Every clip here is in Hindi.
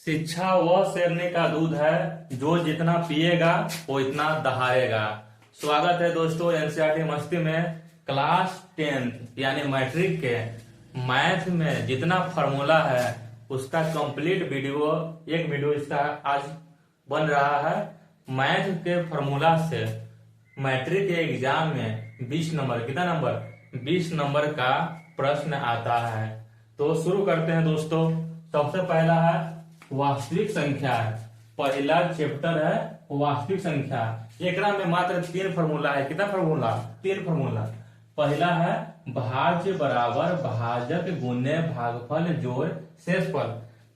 शिक्षा वह शेरनी का दूध है जो जितना पिएगा वो इतना दहाड़ेगा। स्वागत है दोस्तों एनसीईआरटी मस्ती में। क्लास 10th यानी मैट्रिक के मैथ में जितना फार्मूला है उसका कंप्लीट वीडियो एक वीडियो इसका आज बन रहा है। मैथ के फार्मूला से मैट्रिक के एग्जाम में 20 नंबर कितना नंबर 20 नंबर का प्रश्न आता है। तो शुरू करते हैं दोस्तों। सबसे पहला है वास्तविक संख्या। पहला चैप्टर है वास्तविक संख्या। एकरा में मात्र 3 फार्मूला है। कितना फार्मूला 3 फार्मूला। पहला है भाज्य बराबर भाजक गुणे भागफल जोड़ शेषफल।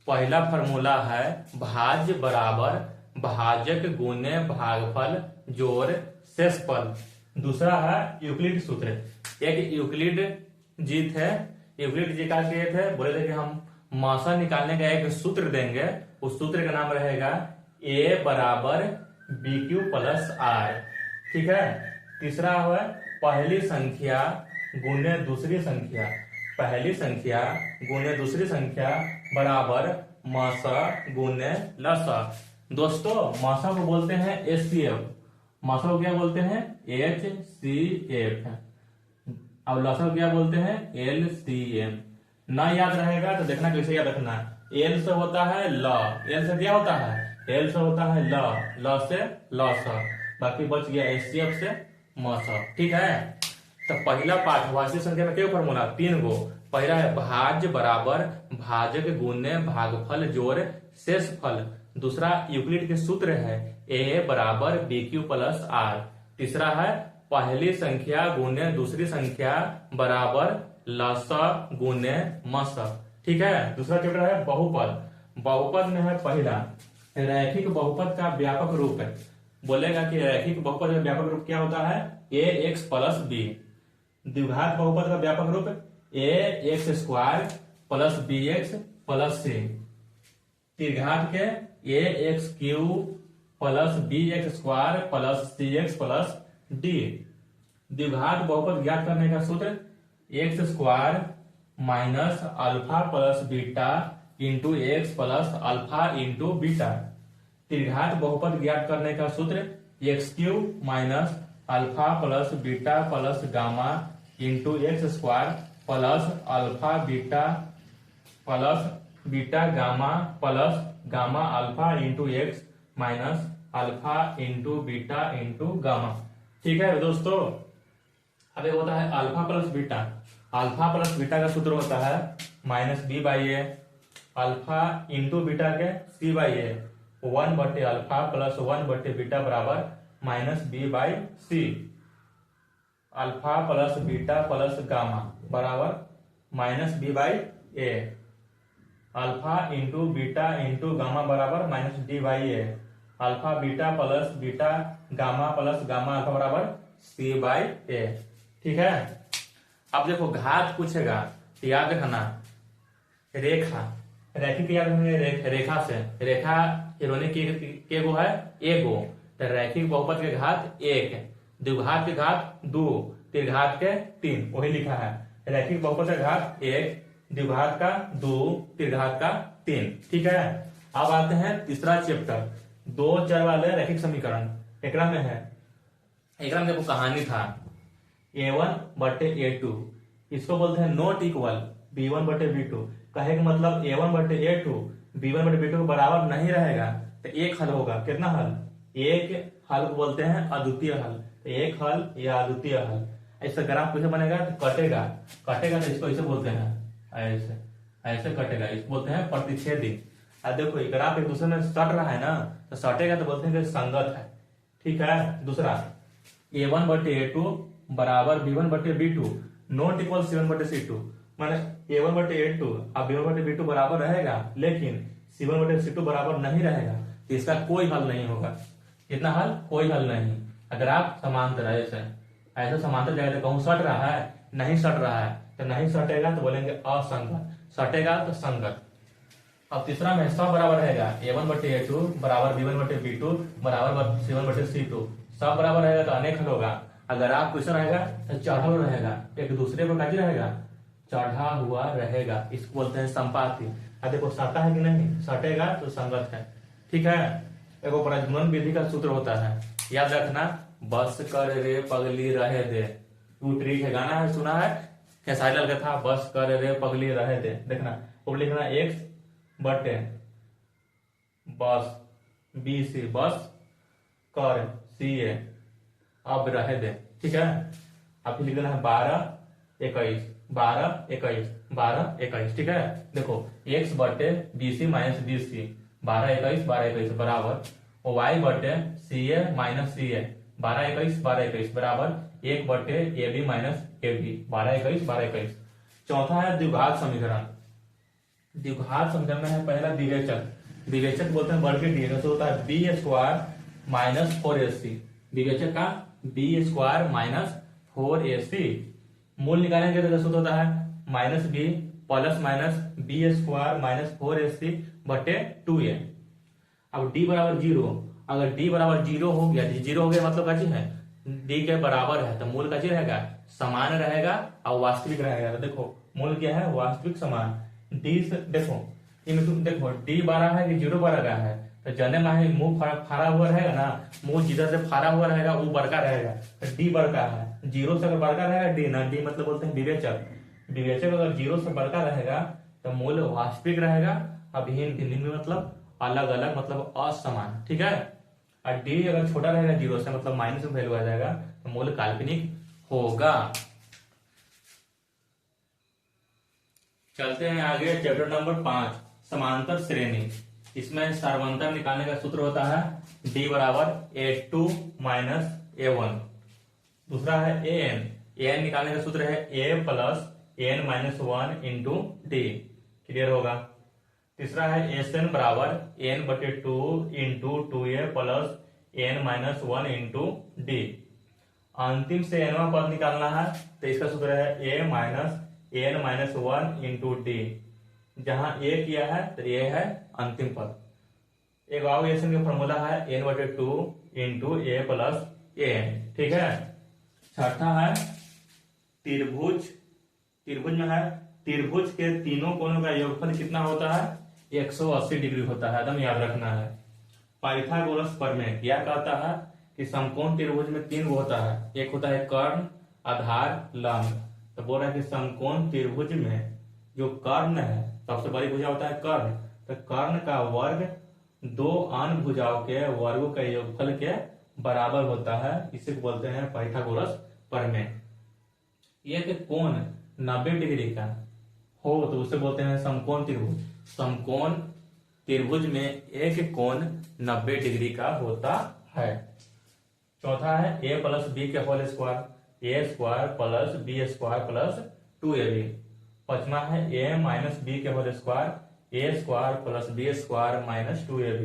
पहला फार्मूला है भाज्य बराबर भाजक गुणे भागफल जोड़ शेषफल। दूसरा है यूक्लिड सूत्र। एक यूक्लिड जी थे, यूक्लिड जी का किए थे, बोले थे कि हम मासा निकालने का एक सूत्र देंगे। उस सूत्र का नाम रहेगा a बराबर बी क्यू प्लस आर। ठीक है। तीसरा है पहली संख्या गुणे दूसरी संख्या। पहली संख्या गुणे दूसरी संख्या बराबर मासा गुणे लसा। दोस्तों मासा को बोलते हैं HCF। मासा को क्या बोलते हैं HCF। अब लसा को क्या बोलते हैं LCM। ना याद रहेगा तो देखना कैसे याद रखना। एल से होता है ल, एल से क्या होता है एल से होता है ल से लस, बाकी बच गया HCF से मस। ठीक है। तो पहला पाठ वास्तविक संख्या में क्या फॉर्मूला 3 गो। पहला है भाज्य बराबर भाजक गुणे भागफल जोड़ शेषफल। दूसरा यूक्लिड के सूत्र है a बराबर बी क्यू प्लस आर। तीसरा है पहली संख्या गुणे दूसरी संख्या बराबर लसा गुणे मस। ठीक है। दूसरा चैप्टर है बहुपद। बहुपद में है पहला रैखिक बहुपद का व्यापक रूप। बोलेगा कि रैखिक बहुपद का व्यापक रूप क्या होता है ax प्लस बी। द्विघात बहुपद का व्यापक रूप ax square plus bx plus c। त्रिघात के ax cube plus bx square plus cx plus d। द्विघात बहुपद ज्ञात करने का सूत्र x square minus alpha plus beta into x plus alpha into beta. त्रिघात बहुपद ज्ञात करने का सूत्र x cube minus alpha plus beta plus gamma into x square plus alpha beta gamma plus gamma alpha into x minus alpha into beta into gamma. ठीक है दोस्तों। अब ये होता है alpha plus beta. Alpha plus beta का सूत्र होता है minus B by A. Alpha into beta के सी बाई ए। 1 बटे अल्फा प्लस 1 बटे बीटा बराबर minus B by c. Alpha plus beta plus gamma बराबर minus B by A. Alpha into beta into gamma बराबर minus d by A. Alpha beta gamma plus gamma alpha बराबर सी बाई ए। ठीक है। अब देखो घात पूछेगा तो याद रखना रेखा। रैखिक याद रखेंगे रेखा से। रेखा हिरोनी के गो है ए गो। तो रैखिक बहुपद के घात 1, द्विघात के घात 2, त्रिघात के 3। वही लिखा है रैखिक बहुपद का घात 1, द्विघात का 2, त्रिघात का 3। ठीक है। अब आते हैं तीसरा चैप्टर 2 चर वाले रैखिक समीकरण। एकरा में है एकरा में देखो कहानी था a1 बटे a2। इसको बोलते हैं नॉट इक्वल b1 बटे b2। कहे का मतलब a1 बटे a2 b1 बटे b2 के बराबर नहीं रहेगा तो एक हल होगा। कितना हल एक हल को बोलते हैं अद्वितीय हल। तो एक हल या अद्वितीय हल। ऐसा ग्राफ कैसे बनेगा तो कटेगा तो इसको ऐसे बोलते हैं ऐसे ऐसे कटेगा। इसको बोलते हैं प्रतिच्छेदी। अब देखो ग्राफ एक दूसरे में सट रहा है ना तो सटेगा तो बोलते हैं कि संगत है। ठीक है। दूसरा a1 बटे a2 बराबर b1 बटे b2 नॉट इक्वल c1 बटे c2। माने a1 बटे a2 अब b1 बटे b2 बराबर रहेगा लेकिन c1 बटे c2 बराबर नहीं रहेगा तो इसका कोई हल नहीं होगा। कितना हल कोई हल नहीं। अगर आप समांतर ऐसे समांतर जगह तो कहूं सट रहा है नहीं सट रहा है तो नहीं सटेगा तो बोलेंगे असंगत, सटेगा तो संगत। अब तीसरा में सब बराबर रहेगा a1 बटे a2 बराबर b1 बटे b2 बराबर c1 बटे c2। सब बराबर रहेगा तो अनेक हल होगा। अगर आप क्वेश्चन रहेगा तो चढ़ा हुआ रहेगा, एक दूसरे पर काजी रहेगा चढ़ा हुआ रहेगा। इसको बोलते हैं संपाती। देखो सटा है कि नहीं, सटेगा तो संगत है। ठीक है, एगो प्रजनन विधि का सूत्र होता है, याद रखना, बस कर रे पगली रहे दे। टू ट्रीट है, गाना है, सुना है, खेसारी लाल का था, बस कर रे पगली रहे दे। देखना वो लिखना एक्स बटे बस बी सी, बस कर सी ए, अब रहे दे। ठीक है, अब फिर लिखना है 12 21 12 21 12 21। ठीक है, देखो x बटे B C minus B C 12 21 बराबर y बटे सी ए माइनस सी ए 12 21 बराबर 1 बटे A B minus A B 12 21। चौथा है द्विघात समीकरण। द्विघात समीकरण में है पहला विवेचक। विवेचक बोलते हैं वर्ग डी तो होता है बी स्क्वायर माइनस 4ac। विवेचक का बी स्क्वायर माइनस 4ac। मूल निकालेंगे तो सूत्र होता है minus B plus minus B square minus 4ac बटे 2a। अब d बराबर 0, अगर d बराबर 0 हो गया, 0 हो गया मतलब क्या चीज है, d के बराबर है तो मूल का चीज रहेगा समान रहेगा और वास्तविक रहेगा। तो देखो मूल क्या है, वास्तविक समान। d से देखो इनमें देखो d बड़ा है कि 0 बड़ा का है, तो जने में मुंह फाड़ा हुआ रहेगा ना, मुंह जिधर से फाड़ा हुआ रहेगा वो बड़का रहेगा, तो डी बड़का है। 0 से अगर बड़का रहेगा डी ना, डी मतलब बोलते हैं विवेचक। विवेचक अगर 0 से बड़का रहेगा तो मूल वास्तविक रहेगा, अब भिन्न भिन्न मतलब अलग अलग मतलब असमान। ठीक है, और डी अगर छोटा रहेगा 0 से मतलब माइनस में वैल्यू आ जाएगा तो मूल काल्पनिक होगा। चलते हैं आगे, चैप्टर नंबर 5 समांतर श्रेणी। इसमें सार्वंतर निकालने का सूत्र होता है d बराबर a2 माइनस a1। दूसरा है an निकालने का सूत्र है a plus n minus 1 into D. Clear होगा। तीसरा है sn बराबर n बटे 2 into 2a plus n minus 1 into D. अंतिम से nवां पद निकालना है तो इसका सूत्र है a minus n minus 1 into D. जहां a किया है तो a है अंतिम पद। एक इक्वेशन का फॉर्मूला है n बटे 2 इंटू a प्लस an। ठीक है, छठा है त्रिभुज। त्रिभुज में है त्रिभुज के तीनों कोणों का योगफल कितना होता है, 180 डिग्री होता है, एकदम याद रखना है। पाइथागोरस प्रमेय क्या कहता है कि समकोण त्रिभुज में 3 होता है, एक होता है कर्ण, आधार, लंब। तो बोल रहा है कि समकोण त्रिभुज में जो कर्ण है, सबसे बड़ी भुजा होता है कर्ण, तो कर्ण का वर्ग 2 अन्य भुजाओं के वर्गों के योगफल के बराबर होता है। इसे बोलते हैं पाइथागोरस प्रमेय। एक कोण 90 डिग्री का हो तो उसे बोलते हैं समकोण त्रिभुज। समकोण त्रिभुज में एक कोण 90 डिग्री का होता है। चौथा है a प्लस बी के whole square, a square plus b square plus 2ab। पांचवा है a माइनस बी के whole square, a square plus b square minus 2ab।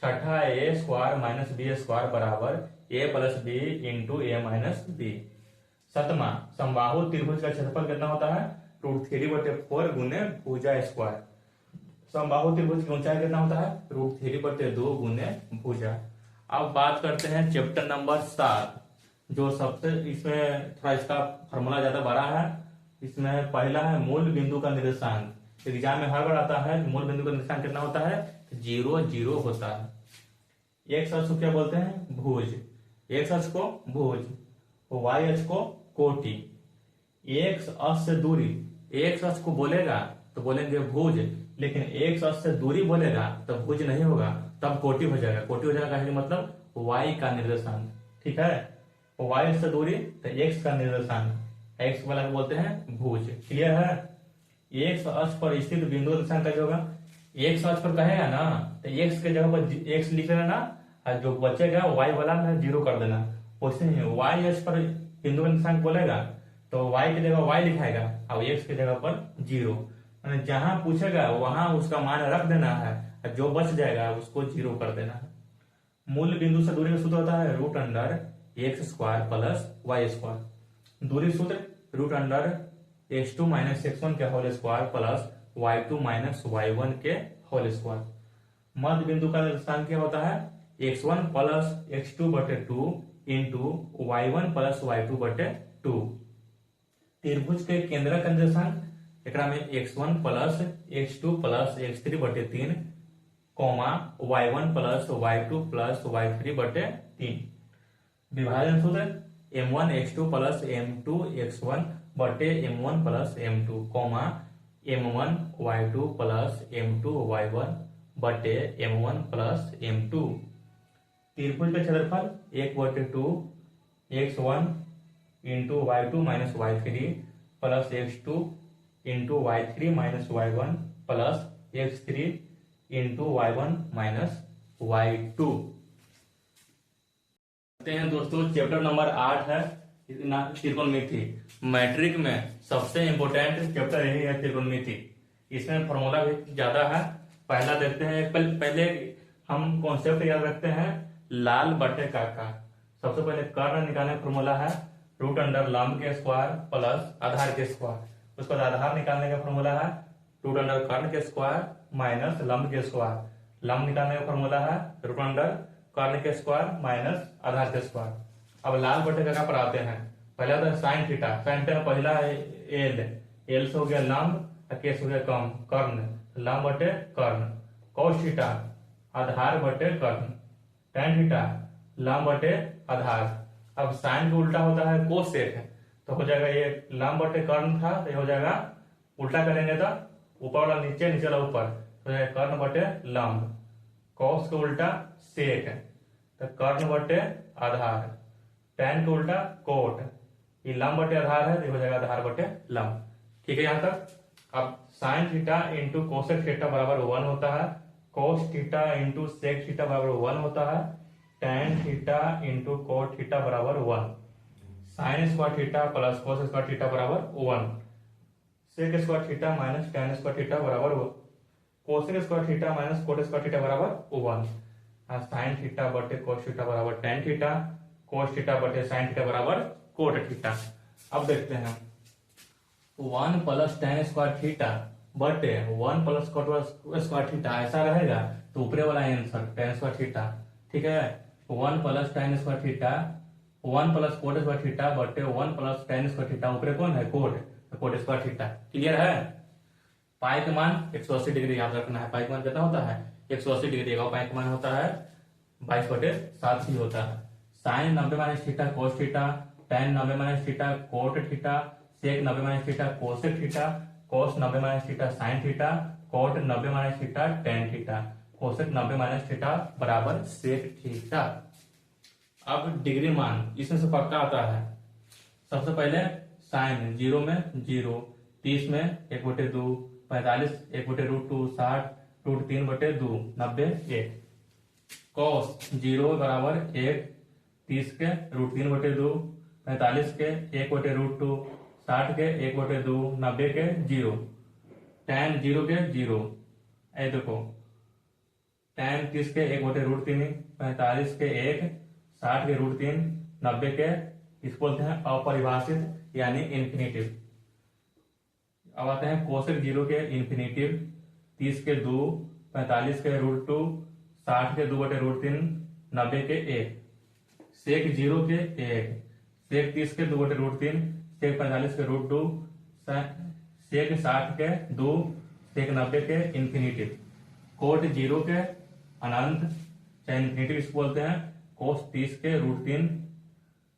छठा है a square minus B square बराबर a plus b into a minus b. सतमा समबाहु त्रिभुज का क्षेत्रफल कितना होता है, √3/4 गुने भुजा स्क्वायर। समबाहु त्रिभुज की ऊंचाई कितना होता है, √3/2 गुने भुजा। अब बात करते हैं चैप्टर नंबर 7, जो सबसे इसमें थोड़ा इसका फॉर्मूला ज्यादा बड़ा है। इसमें पहला है मूल बिंदु का निर्देशांक। एग्जाम में हर बार आता है मूल बिंदु का निर्देशांक कितना होता है, 0 0 होता है। एक अक्ष को क्या बोलते हैं, भुज। एक अक्ष को भुज, वाई अक्ष को कोटि। एक अक्ष से दूरी, एक अक्ष को बोलेगा तो बोलेंगे भुज, लेकिन एक अक्ष से दूरी बोलेगा तो भुज नहीं होगा, तब कोटि हो जाएगा। कोटि हो जाएगा कहने मतलब वाई का निर्देशांक। ठीक है, वाई से दूरी तो एक्स का निर्देशांक, एक्स वाला को बोलते हैं भुज। क्लियर है। एक्स अक्ष पर स्थित बिंदु निर्देशांक का जो होगा, एक्स अक्ष पर कहेगा ना तो एक्स के जगह पर एक्स लिख लेना ना, जो बचेगा वाई वाला में 0 कर देना। वैसे ही वाई अक्ष पर बिंदु निर्देशांक बोलेगा तो वाई की जगह वाई लिखाएगा और एक्स की जगह पर 0। जहां पूछेगा वहां उसका मान रख देना है, जो बच जाएगा उसको 0 कर देना है। मूल बिंदु से दूरी का सूत्र होता है √x² प्लस y²। दूरी सूत्र √(x2 - x1) के whole square plus y2 - y1 के होल स्क्वायर। मध्य बिंदु का निर्देशांक क्या होता है, x1 plus x2/2 into y1 plus y2/2। त्रिभुज के केंद्र का निर्देशांक एकरा में x1 plus x2 plus x3 बटे 3 comma y1 plus y2 plus y3 बटे 3। विभाजन सूत्र m1 x2 plus m2 x1 बटे m1 plus m2 comma m1 y2 plus m2 y1 बटे m1 प्लस m2। त्रिभुज का क्षेत्रफल 1/2 x1 into y2 minus y3 plus x2 into y3 minus y1 plus x3 into y1 minus y2। हैं दोस्तों चैप्टर नंबर 8 है त्रिकोणमिति। मैट्रिक में सबसे इंपोर्टेंट चैप्टर यही है त्रिकोणमिति। इसमें फॉर्मूला भी ज्यादा है। पहला देखते हैं, पहले हम कॉन्सेप्ट याद रखते हैं लाल बटे काका। सबसे पहले कर्ण निकालने का फॉर्मूला है रूट अंडर लंब के स्क्वायर प्लस आधार के स्क्वायर। उसके बाद आधार निकालने का फॉर्मूला है रूट अंडर कर्ण के स्क्वायर माइनस लंब के स्क्वायर। लंब निकालने का फॉर्मूला है रूट अंडर कर्ण के स्क्वायर माइनस आधार के स्क्वायर। अब लाल बटे काका पर आते हैं। पहले होता है साइन थीटा। साइन थीटा पहला है एल से हो गया लंब, केस हो गया कम कर्ण, लंब बटे कर्ण। कॉस थीटा आधार बटे कर्ण, टैन थीटा लंब बटे आधार। अब साइन का उल्टा होता है कोसेक, तो हो जाएगा ये लंब बटे कर्ण था तो ये हो जाएगा उल्टा करेंगे तो ऊपर वाला नीचे, नीचे वाला ऊपर, तो जाएगा कर्ण बटे लंब। कॉस का उल्टा सेक तो कर्ण बटे आधार, टैन का उल्टा कोट, ये लंब बटे आधार है तो हो जाएगा आधार बटे लंब। ठीक है यहाँ तक। अब sine theta into cosec theta बराबर 1 होता है, cos theta into sec theta बराबर 1 होता है, tan theta into cot theta बराबर 1, sine square theta plus cos square theta बराबर 1, sec square theta minus tan square theta बराबर 1, cosec square theta minus cot square theta बराबर 1, साइन थीटा बटे कोस थीटा बराबर टैन थीटा, कोस थीटा बटे साइन थीटा बराबर कोट थीटा। अब देखते हैं 1 प्लस टैन स्क्वायर थीटा बटे 1 प्लस कोट स्क्वायर थीटा ऐसा रहेगा तो ऊपरे वाला आंसर टैन स्क्वायर थीटा। ठीक है, 1 plus tan square theta 1 plus coat square theta बटे 1 प्लस टैन स्क्वायर थीटा, ऊपरे कौन है कोट, तो कोट स्क्वायर थीटा। क्लियर है। पाई का मान 180 डिग्री याद रखना है। पाई का मान कितना होता है 180 डिग्री का। पाई का मान होता है 22/7 ही होता है। Sine 90 minus theta cos theta, tan 90 minus theta cot theta, sec 90 minus theta cosec theta, cos 90 minus theta sine theta, cot 90 minus theta tan theta, cosec 90 minus theta बराबर सेक थीटा। अब डिग्री मान इसमें से पक्का आता है। सबसे पहले साइन 0 में 0, 30 में 1/2, 45 1/√2, 60 √3/2, 90 1। कॉस 0 बराबर 1, 30 के √3/2, 45 के 1/√2, 60 के 1/2, 90 के 0, टैन 0 के 0। ऐ देखो टैन 30 के 1/√3, 45 के 1, 60 के √3, 90 के इसको बोलते हैं अपरिभाषित यानी इन्फिनिटिव। अब आते हैं कोसेक 0 के इन्फिनिटिव, 30 के 2, 45 के √2, 60 के 2/√3, 90 के 1, सेक 0 के 1, सेक 30 के 2/√3, सेक 45 के √2, सेक 60 के 2, सेक 90 के इन्फिनिटिव, कोट 0 के अनंत चाहे इन्फिनिटिव इसको बोलते हैं, कोस 30 के √3,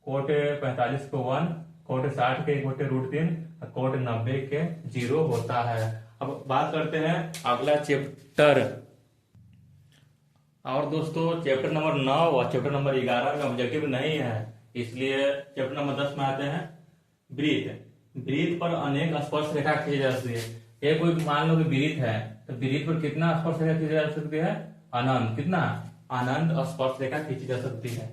कोट 45 को 1, कोट 60 के 1/√3, कोट 90 के 0 होता है। अब बात करते हैं अगला चैप्टर। और दोस्तों चैप्टर नंबर 9 और चैप्टर नंबर 11 में ऑब्जेक्टिव नहीं है, इसलिए चैप्टर नंबर 10 में आते हैं वृत्त। वृत्त पर अनेक स्पर्श रेखा खींची जा सकती है। ये कोई मान लो कि वृत्त है तो वृत्त पर कितना स्पर्श रेखा खींची जा सकती है, अनंत। कितना अनंत स्पर्श रेखा खींची जा सकती है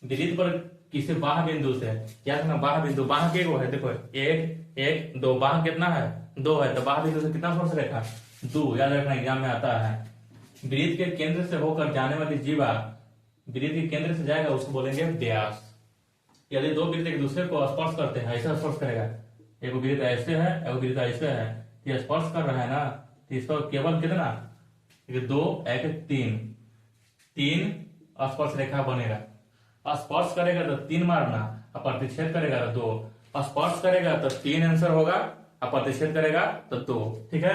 वृत्त पर किसी बाह्य बिंदु से। क्या करना, बाह्य बिंदु, बाह्य के वो है देखो 1 1 2, बाह्य कितना है 2 है, तो बाह्य बिंदु से कितना स्पर्श रेखा 2। याद रखना एग्जाम में आता है। वृत्त के केंद्र से होकर जाने वाली जीवा वृत्त के केंद्र से जाएगा उसको बोलेंगे व्यास। यदि दो वृत्त एक दूसरे को स्पर्श करते हैं, ऐसा स्पर्श करेगा, एक वृत्त ऐसे है एक वृत्त ऐसे है, ये स्पर्श कर रहा है ना, तो इसका केवल कितना 2 1 3 स्पर्श रेखा बनेगा। स्पर्श करेगा तो 3 मारना और प्रतिच्छेद करेगा तो 2। स्पर्श करेगा तो 3 आंसर होगा अब प्रतिच्छेद करेगा तो 2, ठीक है।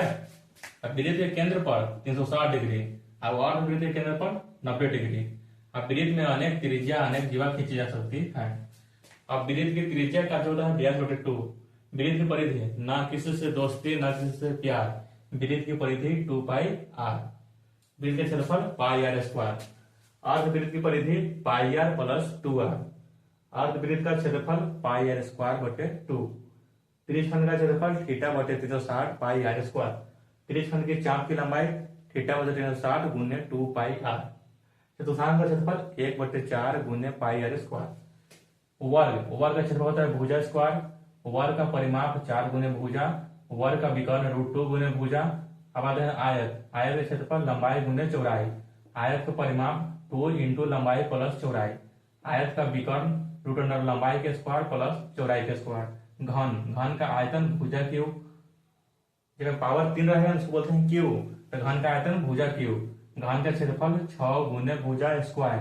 अब वृत्त के केंद्र पर 360 डिग्री, अब और वृत्त के केंद्र पर 90 डिग्री। अब वृत्त में अनेक त्रिज्या अनेक जीवा खींची जा सकती है। अब वृत्त की त्रिज्या का जो है -2, वृत्त की परिधि ना किसी से दोस्ती ना किसी से प्यार, वृत्त की परिधि 2πr, वृत्त के क्षेत्रफल πr², अर्धवृत्त की परिधि πr + 2r, अर्धवृत्त का क्षेत्रफल πr²/2, त्रिज्यखंड का क्षेत्रफल θ/360 πr², त्रिज्यखंड के चाप की लंबाई θ/360 × 2πr, चतुर्थांश का क्षेत्रफल 1/4 × πr²। वर्ग का क्षेत्रफल होता है भुजा स्क्वायर, वर्ग का परिमाप 4 × भुजा, वर्ग का विकर्ण √2 × भुजा। अब आते हैं आयत, आयत का क्षेत्रफल लंबाई × चौड़ाई, आयत का परिमाप 2 × लंबाई + चौड़ाई, आयत का विकर्ण √अंडर लंबाई के स्क्वायर + चौड़ाई के स्क्वायर। घन का आयतन भुजा क्यूब, जब पावर 3 रहेगा उसको बोलते हैं क्यूब, तो घन का आयतन भुजा क्यूब। घन का क्षेत्रफल 6 × भुजा स्क्वायर,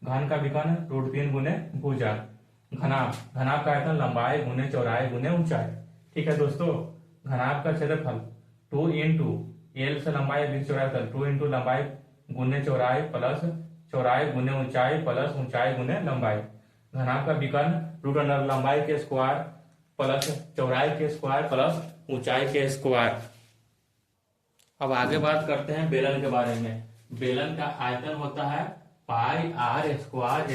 घन का विकर्ण √3 × भुजा। घनाभ का आयतन लंबाई × चौड़ाई × ऊंचाई, ठीक है दोस्तों। घनाभ का क्षेत्रफल 2 × L से लंबाई 20 चौड़ाई तक, 2 × लंबाई × चौड़ाई + चौड़ाई × ऊंचाई + ऊंचाई × लंबाई। घनाभ का विकर्ण √अंडर लंबाई के स्क्वायर + चौड़ाई के स्क्वायर + ऊंचाई के स्क्वायर। अब आगे बात करते हैं बेलन के बारे में। बेलन का आयतन होता है πr²h,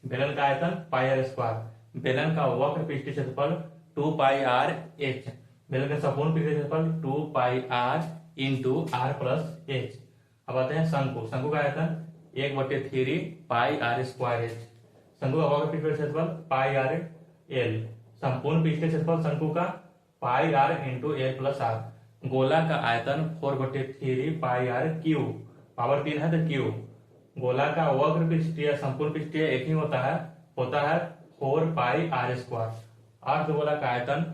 बेलन का आयतन πr²। बेलन का वक्र पृष्ठीय क्षेत्रफल 2πrh, बेलन का संपूर्ण पृष्ठीय क्षेत्रफल 2πr × r + h। अब आते हैं शंकु, शंकु का आयतन 1/3 πr²h, शंकु का वक्र पृष्ठीय क्षेत्रफल πrl, संपूर्ण पृष्ठीय क्षेत्रफल शंकु का πr × l + r। गोला का आयतन 4/3 πr³, पावर 3 है तो क्यूब। गोला का वक्र पृष्ठीय संपूर्ण पृष्ठीय एक ही होता है 4πr²। अर्धगोला का आयतन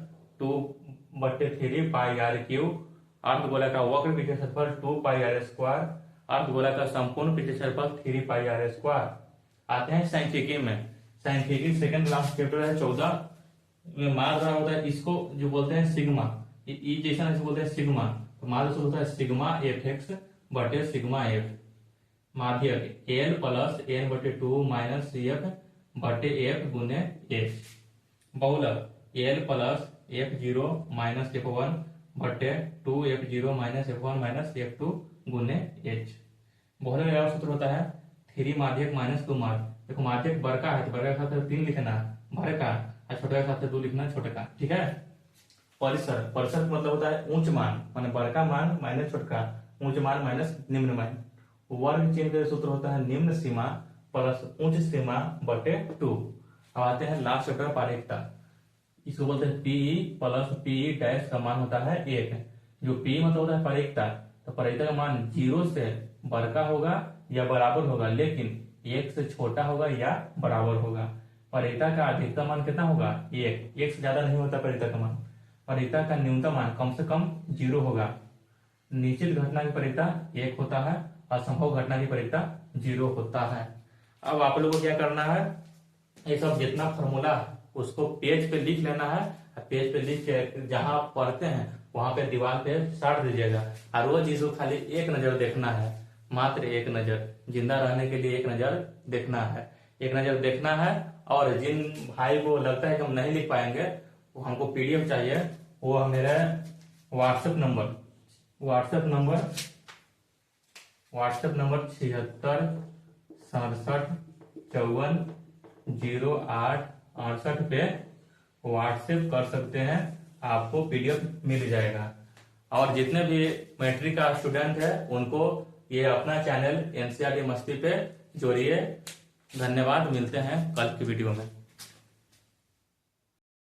2/3 πr³, अर्धगोला का वक्र पृष्ठीय क्षेत्रफल 2πr², अर्धगोला का संपूर्ण पृष्ठीय क्षेत्रफल 3πr²। आते हैं सांख्यिकी में। सांख्यिकी सेकंड क्लास चैप्टर है 14 में मान रहा होता है, इसको जो बोलते हैं सिग्मा, ई जैसा बोलते हैं सिग्मा, तो मान होता है sigma fx/सिग्मा f। माध्यक L + n/2 - f/f × h। बहुलक L + f0 - f1/2 f0 - f1 - f2 × h। बहुलक का सूत्र होता है 3 माध्यक - 2 माध्य। देखो माध्यक बड़का है तो बड़का के साथ 3 लिखना बड़े का, और छोटे के साथ 2 लिखना छोटे का, ठीक है। परिसर, परिसर मतलब होता है उच्च मान, माने बड़का मान माइनस छोटका, उच्च मान माइनस निम्न मान। वर्ग चिन्ह का सूत्र होता है निम्न सीमा + उच्च सीमा बटे 2। अब आते हैं लास्ट चैप्टर पारगम्यता, इसको बोलते हैं पी + पी डैश का मान होता है 1। जो पी मतलब होता है पारगम्यता, तो पारगम्यता का मान 0 से बड़का होगा या बराबर होगा, लेकिन 1 से छोटा होगा या बराबर होगा। पारगम्यता का अधिकतम मान कितना होगा 1 से ज्यादा नहीं होता पारगम्यता का मान। पारगम्यता का न्यूनतम मान कम से कम 0 होगा। निश्चित घटना की पारगम्यता 1 होता है, असंभव घटना की पारगम्यता 0 होता है। अब आप लोगों को क्या करना है, ये सब जितना फॉर्मूला उसको पेज पे लिख लेना है, पेज पे लिख के जहां आप पढ़ते हैं वहां पे दीवार पे साट दीजिएगा, और रोज इसको खाली एक नजर देखना है, मात्र एक नजर, जिंदा रहने के लिए एक नजर देखना है, एक नजर देखना है। और जिन भाई को लगता है कि हम नहीं लिख पाएंगे, वो हमको पीडीएफ चाहिए, वो मेरा व्हाट्सएप नंबर 76 67 54 08 68 पे व्हाट्सएप कर सकते हैं, आपको पीडीएफ मिल जाएगा। और जितने भी मैट्रिक का स्टूडेंट है उनको ये अपना चैनल एनसीईआरटी मस्ती पे जोड़िए। धन्यवाद, मिलते हैं कल की वीडियो में।